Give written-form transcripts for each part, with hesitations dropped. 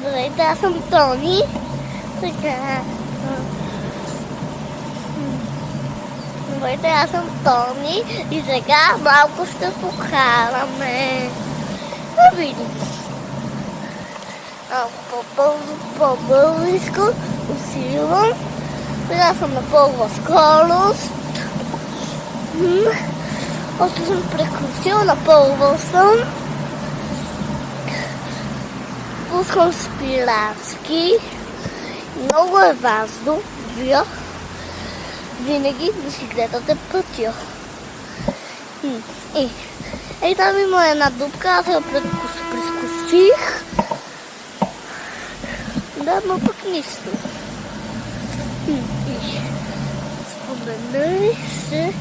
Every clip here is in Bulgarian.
Здравейте, аз съм Тони. Здравейте, аз съм Тони и сега малко ще покараме. Да видим. По-бързо усиливам. Сега съм на пълна скорост. Още съм прекрутила, напълвал съм. Пускам спирачки. Много е важно вие винаги да си гледате пътя. Ей, там има една дупка, аз я прескосих. Да, но пък нищо. Споменали се.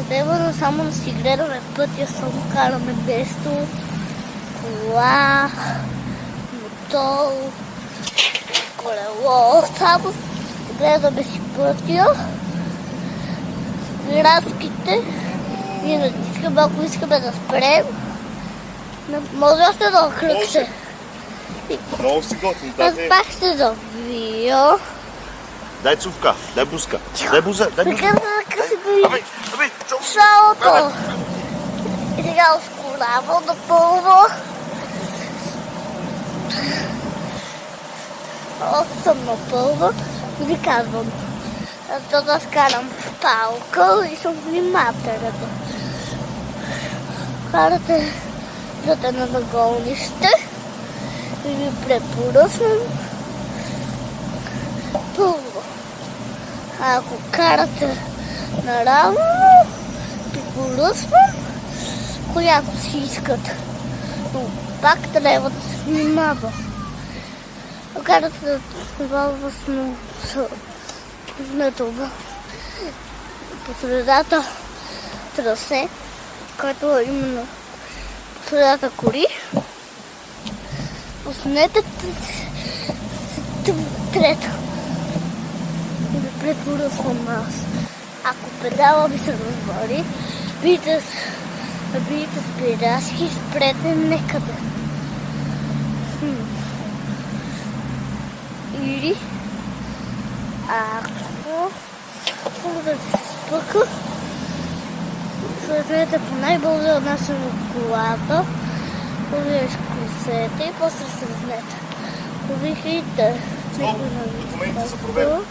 Трябва само да си гледаме пътя, само караме нещо. Кола, мотор, колело. Само гледаме си пътя. Спирачките. И натискаме, ако искаме да спрем. Може още да окръгче. Много си готин, Аз пак ще завия. Дай цувка, дай буска. Дай буза, дай буза. Така си бъде Абе, шалото. И сега ускорявам напълно. Още съм напълно. Ви казвам. Защото аз карам в палка и съм внимателен. Карате на нагонище. И ви препоръчвам пълно. А ако карате наравно, препоръчвам, която си искат. Но пак трябва да се внимава. Ако карате във това по средата трасе, което е именно по средата кори, пуснете трета. И ви препоръчвам аз. Ако педала ви се развали, видите спирачки, спрете некъде. Или ако да се спъка, слезете по най-бързия начин от колата, колесете и после слезнете. Повихайте. Документите за проверка.